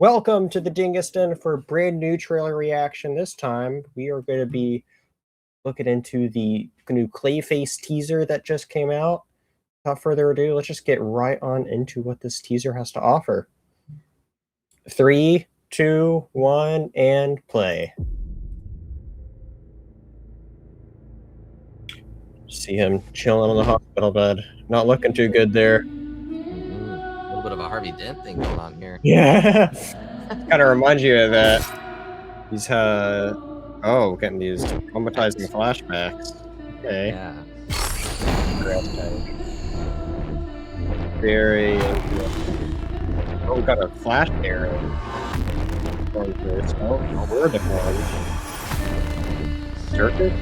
Welcome to the Dingus Den for a brand new trailer reaction. This time, we are going to be looking into the new Clayface teaser that just came out. Without further ado, let's just get right on into what this teaser has to offer. 3, 2, 1, and play. See him chilling on the hospital bed. Not looking too good there. A little bit of a Harvey Dent thing going on here. Yeah. Kind of reminds you of that. He's getting these traumatizing flashbacks. Okay. Yeah. Very we got a flash there. We're the one. Circus?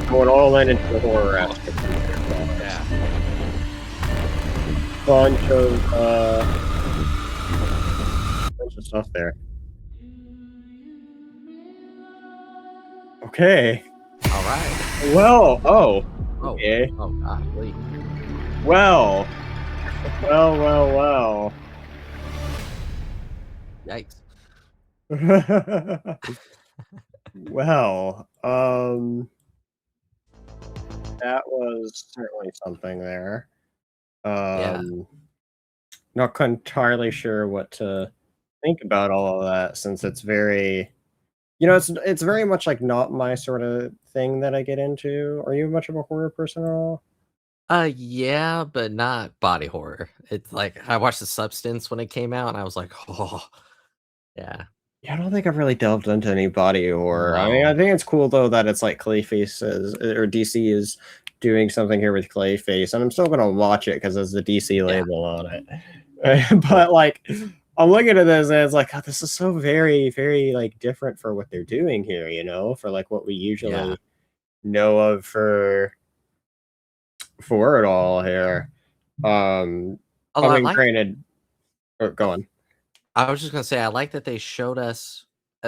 Going all in into the horror aspect. Yeah. Bunch of stuff there. Okay. All right. Well, okay. Oh God, wait. Well. Yikes. Well, that was certainly something there. Yeah. Not entirely sure what to think about all of that since it's very, it's very much like not my sort of thing that I get into. Are you much of a horror person at all? Yeah, but not body horror. It's like I watched The Substance when it came out, and I was like, oh, yeah. Yeah, I don't think I've really delved into any body horror. I mean, No. I think it's cool though that it's like Clayface or DC is doing something here with Clayface, and I'm still gonna watch it because there's the DC label on it. But like, I'm looking at this and it's like, God, this is so very, very like different for what they're doing here. For like what we usually know of for it all here. Although I mean, granted, go on. I was just gonna say I like that they showed us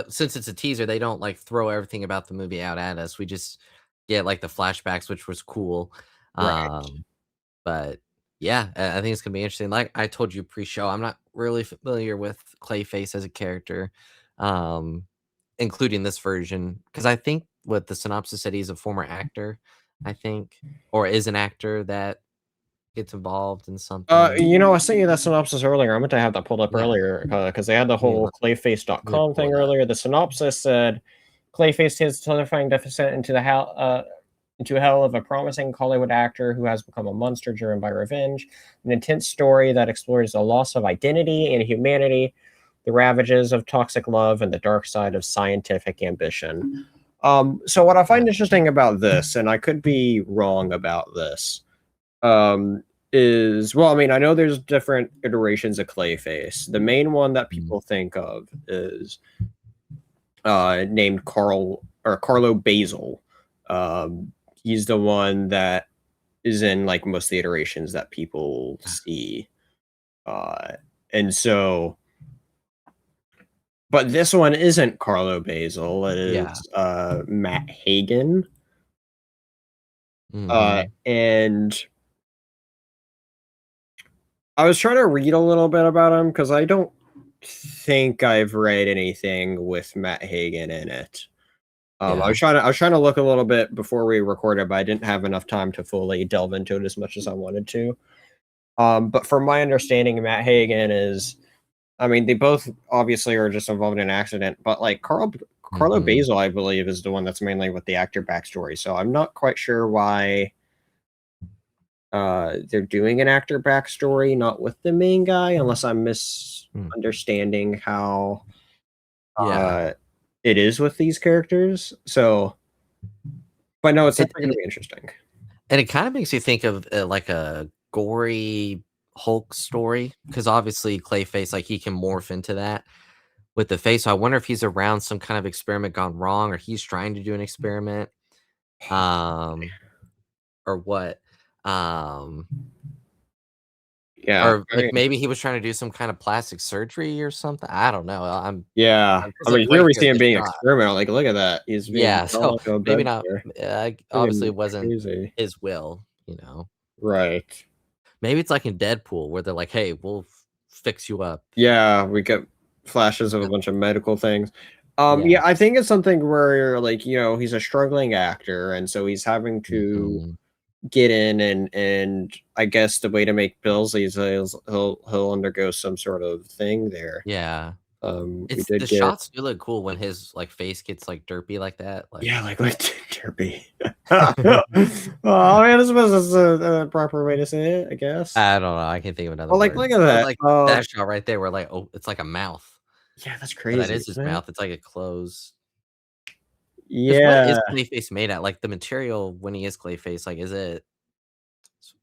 since it's a teaser, they don't like throw everything about the movie out at us. We just get like the flashbacks, which was cool. Right. But yeah, I think it's gonna be interesting. Like I told you pre-show, I'm not really familiar with Clayface as a character, um, including this version, because I think what the synopsis said he's a former actor, I think, or is an actor that gets involved in something. I sent you that synopsis earlier. I meant to have that pulled up Yeah, earlier because they had the whole let me Clayface.com pull thing it up. earlier. The synopsis said Clayface takes a terrifying deficit into hell of a promising Hollywood actor who has become a monster driven by revenge. An intense story that explores the loss of identity and humanity, the ravages of toxic love, and the dark side of scientific ambition. So what I find interesting about this, and I could be wrong about this, I mean, I know there's different iterations of Clayface. The main one that people think of is named Carlo Basil. He's the one that is in like most of the iterations that people see. And so, but this one isn't Carlo Basil. It is Matt Hagen. And I was trying to read a little bit about him because I don't think I've read anything with Matt Hagen in it. I was trying to look a little bit before we recorded, but I didn't have enough time to fully delve into it as much as I wanted to. But from my understanding, Matt Hagen is, I mean, they both obviously are just involved in an accident, but like Carlo Basil, I believe, is the one that's mainly with the actor backstory. So I'm not quite sure why they're doing an actor backstory, not with the main guy, unless I'm misunderstanding how it is with these characters. So, but no, it's definitely going to be interesting. And it kind of makes you think of like a gory Hulk story, because obviously Clayface, like he can morph into that with the face. So I wonder if he's around some kind of experiment gone wrong, or he's trying to do an experiment, or what. Yeah, or like maybe he was trying to do some kind of plastic surgery or something. I don't know. I mean, here we see him being experimental. Like, look at that. He's being so maybe not. Here. Obviously, it wasn't crazy. his will, Right. Maybe it's like in Deadpool where they're like, "Hey, we'll fix you up." Yeah, we get flashes of a bunch of medical things. Yeah. Yeah, I think it's something where, like, he's a struggling actor, and so he's having to Mhm. get in, and I guess the way to make bills is he'll undergo some sort of thing there. Yeah. We It's the did get shots do look cool when his, like, face gets, like, derpy like that, yeah, like like Derby. Oh man, this was a proper way to say it, I guess. I don't know, I can't think of another Well, like, word. look at But, that. like, that shot right there where, like, oh, it's like a mouth, Yeah, that's but that crazy, is his isn't it? mouth, it's like a close. Because what is Yeah. Clayface made at? Like, the material when he is Clayface, like, is it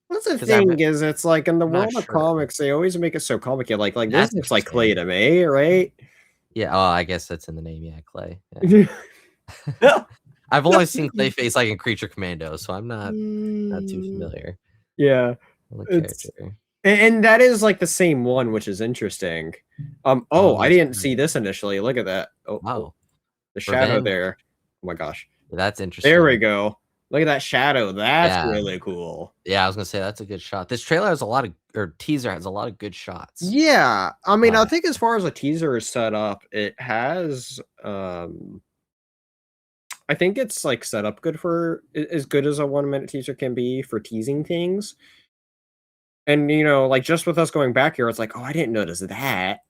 That's the 'cause I'm thing is it's like in the not world of sure. comics, they always make it so complicated. Like this That's looks like clay interesting. to me, right? Yeah, oh, I guess that's in the name, yeah, Clay, yeah. I've only seen Clayface, like, in Creature Commando, so I'm not too Mm, familiar yeah, with the it's character. and that is like the same one, which is interesting. Oh, Oh, I didn't snap. see this initially. Look at that. Oh, Oh, the shadow revenge. there. Oh my gosh. That's There we interesting. go. Look at that shadow. That's Yeah. really cool. Yeah, I was gonna say that's a good shot. This trailer has a lot of or teaser has a lot of good shots. Yeah, I mean, I Uh, think as far as a teaser is set up, it has I think it's, like, set up good for as good as a one-minute teaser can be for teasing things, and, like, just with us going back here, it's like, "Oh, I didn't notice that,"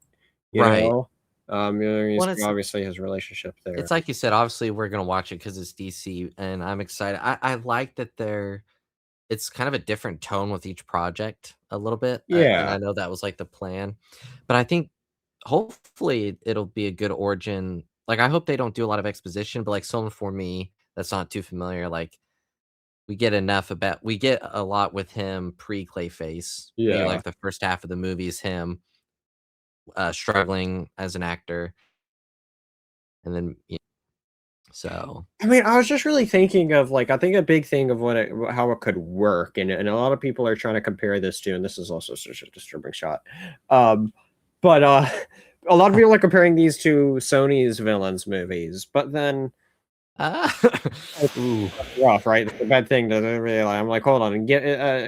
you right. know? You Well, see obviously his relationship there. it's like you said, obviously, we're gonna watch it because it's DC, and I'm excited. I like that it's kind of a different tone with each project a little bit, and Yeah, I know that was, like, the plan, but I think hopefully it'll be a good origin. Like, I hope they don't do a lot of exposition, but, like, someone for me that's not too familiar, like, we get a lot with him pre-Clayface. Maybe, yeah. like, the first half of the movie is him, struggling as an actor, and then, so I mean, I was just really thinking of, like, I think a big thing of how it could work, and a lot of people are trying to compare this to, and this is also such a disturbing shot, um, but, a lot of people are comparing these to Sony's villains movies, but then Ah. Ooh, that's rough, right? It's a bad thing to really like I'm like, "Hold on, and yeah,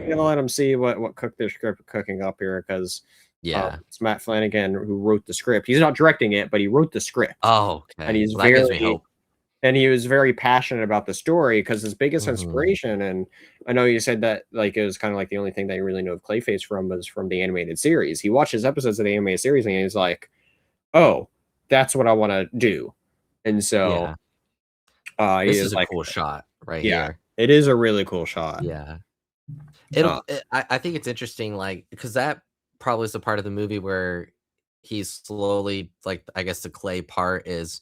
gonna let them see what cook their script cooking up here," 'cause, yeah. it's Matt Flanagan who wrote the script. He's not directing it, but he wrote the script, Oh, and okay. Well, that gives me hope. he was very passionate about the story because his biggest Mhm. inspiration and I know you said that, like, it was kinda like the only thing that you really know of Clayface from was from the animated series. He watches episodes of the animated series, and he's like, "Oh, that's what I wanna do." And so, Yeah. he This is is a like cool shot right yeah, here. it is a really cool shot. Yeah. Uh, I think it's interesting, like, because that probably is the part of the movie where he's slowly, like, I guess the clay part is,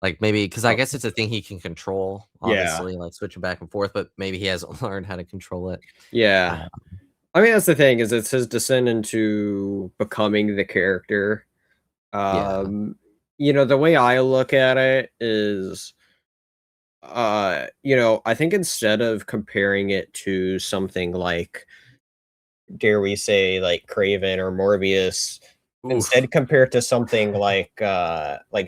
like, maybe because I oh, guess it's a thing he can control, yeah, obviously, like, switching back and forth, but maybe he hasn't learned how to control it. yeah. Uh, I mean, that's the thing is it's his descent into becoming the character. yeah. Um, the way I look at it is I think instead of comparing it to something like, dare we say, like Craven or Morbius, Oof. instead compare it to something like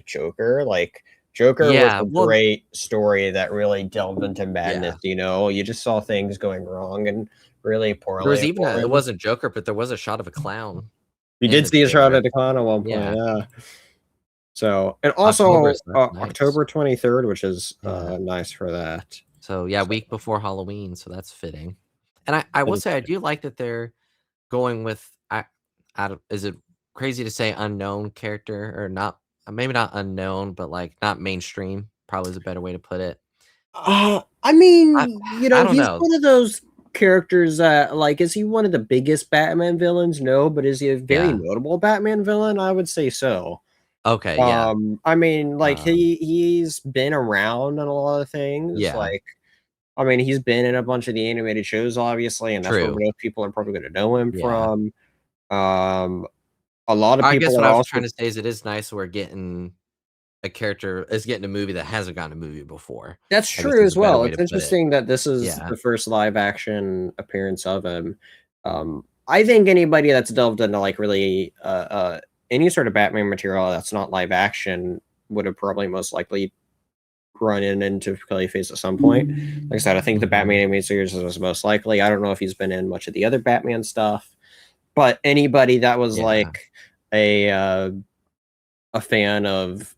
Joker. Like Joker was Yeah, a well, great story that really delved into madness, yeah. you just saw things going wrong and really There was poorly even for a it him. wasn't Joker, but there was a shot of a clown You in did the see a shot trailer. at the con at one point, Yeah. yeah. So and October, also, so that's nice. October 23rd, which is, Yeah. nice for that. So, yeah, So, week before Halloween, so that's fitting. And I that will is say I do like that they're going with I don't is it crazy to say unknown character or not maybe not unknown, but, like, not mainstream, probably is a better way to put it. I I mean, I don't he's know. one of those characters that, like, is he one of the biggest Batman villains? No, but is he a very Yeah. notable Batman villain? I would say so. Okay, yeah. I mean, like, Um, he's been around in a lot of things, yeah. like, I mean, he's been in a bunch of the animated shows, obviously, and that's where True. most people are probably gonna know him Yeah. from. Um, a lot of I guess people what are I was also trying to say is it is nice we're getting a character is getting a movie that hasn't gotten a movie before, that's I guess true is as a better well. way It's to put it. interesting that this is Yeah. the first live action appearance of him. I think anybody that's delved into like really any sort of Batman material that's not live action would have probably most likely run into Clayface at some point. Like I said, I think the Batman animated series was most likely. I don't know if he's been in much of the other Batman stuff, but anybody that was like a fan of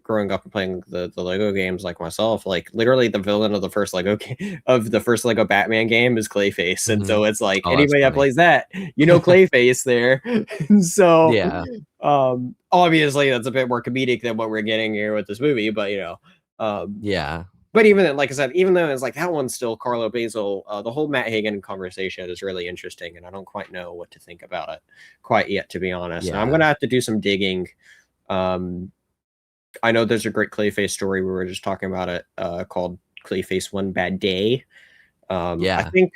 growing up and playing the Lego games like myself, like literally the villain of the first Lego of the first Lego Batman game is Clayface, and so it's like Oh, that's anybody that funny. plays that, Clayface there. So Yeah. obviously that's a bit more comedic than what we're getting here with this movie, but Yeah. but even then, like I said, even though it's like that one's still Carlo Basil, the whole Matt Hagen conversation is really interesting, and I don't quite know what to think about it quite yet, to be honest. And I'm Yeah. gonna have to do some digging. I know there's a great Clayface story we were just talking about it, called Clayface One Bad Day. I Yeah. think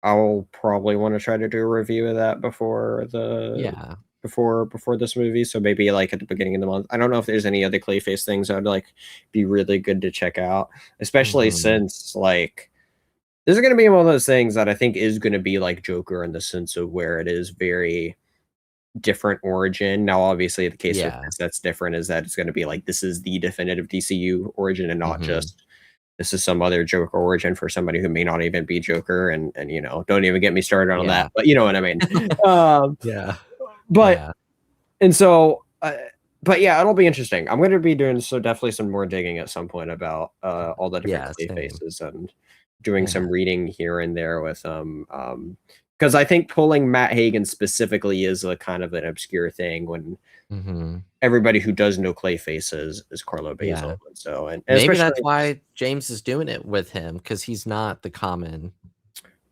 I'll probably want to try to do a review of that before Yeah. before this movie. So maybe like at the beginning of the month. I don't know if there's any other Clayface things that would like be really good to check out, especially since like this is going to be one of those things that I think is going to be like Joker in the sense of where it is very different origin. Now, obviously, the case with Yeah. this that's different is that it's going to be like this is the definitive DCU origin and not just this is some other Joker origin for somebody who may not even be Joker. And don't even get me started on that. Yeah. But you know what I mean. um, Yeah. but Yeah. and so. But yeah, it'll be interesting. I'm going to be doing definitely some more digging at some point about all the different Yeah, clay same. faces and doing Yeah. some reading here and there with because I think pulling Matt Hagen specifically is a kind of an obscure thing when everybody who does know Clayface is Carlo Yeah. Basil, and so and Maybe that's especially why James is doing it with him, because he's not the common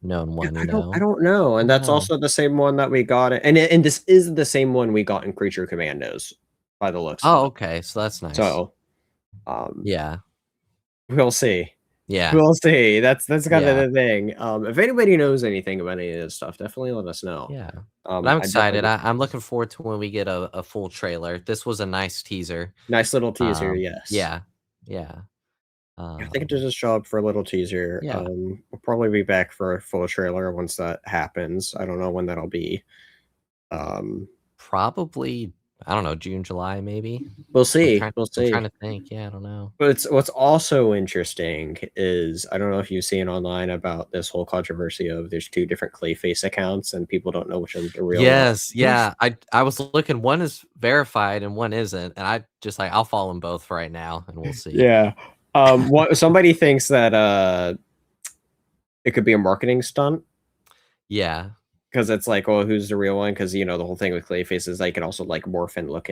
known one, I don't I know, and don't that's know. also the same one that we got, and this is the same one we got in Creature Commandos by the looks of Oh, it. okay, so that's nice. So Yeah. we'll see. Yeah. We'll see. That's kind of Yeah. the thing. If anybody knows anything about any of this stuff, definitely let us know. Yeah. But I'm I definitely excited. I'm looking forward to when we get a full trailer. This was a nice teaser. nice little teaser. Yes. Yeah. Yeah. I think it did just show up for a little teaser. Yeah. We'll probably be back for a full trailer once that happens. I don't know when that'll be. Um, Probably, I don't know, June, July, maybe? we'll I'm see. trying We'll I'm trying see. to think. Yeah, I don't know. But what's also interesting is I don't know if you've seen online about this whole controversy of there's two different Clayface accounts and people don't know which one's the real one. Yes, yeah. I was looking, one is verified and one isn't, and I just like, I'll follow them both right now and we'll see. Yeah. What somebody thinks that it could be a marketing stunt Yeah. because it's like, well, who's the real one? Because the whole thing with Clayface is they can also like morph and look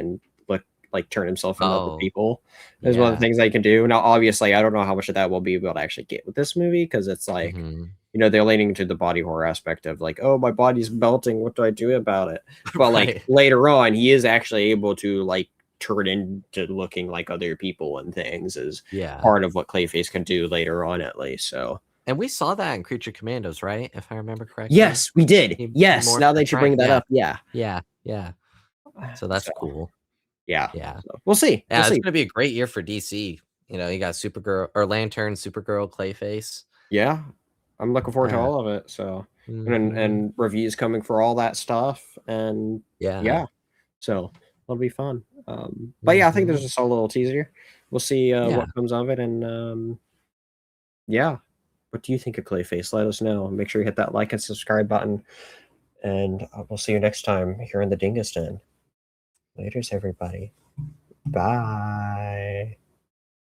like turn himself into other Oh, people. Is one of the yeah. things they can do. Now, obviously, I don't know how much of that we'll be able to actually get with this movie because it's like, Mhm. they're leaning to the body horror aspect of like, oh, my body's melting. What do I do about it? But like Right. later on, he is actually able to like turn into looking like other people and things is Yeah. part of what Clayface can do later on, at least. So And we saw that in Creature Commandos, right? If I remember correctly? yes, we did. He Yes, morphed, now that that's you right, bring that yeah. up, yeah. Yeah, yeah. So that's So cool. yeah, Yeah. so we'll see. We'll Yeah, it's see. gonna be a great year for DC. You got Supergirl or Lantern, Supergirl, Clayface. Yeah, I'm looking forward to Uh, all of it. So mhm. and reviews coming for all that stuff, and Yeah. yeah, so it'll be fun. But yeah, I think there's Mhm. just a little teaser. We'll see Yeah. what comes of it, and yeah. What do you think of Clayface? Let us know. Make sure you hit that like and subscribe button, and we'll see you next time here in the Dingus Den. Laters, everybody. Bye.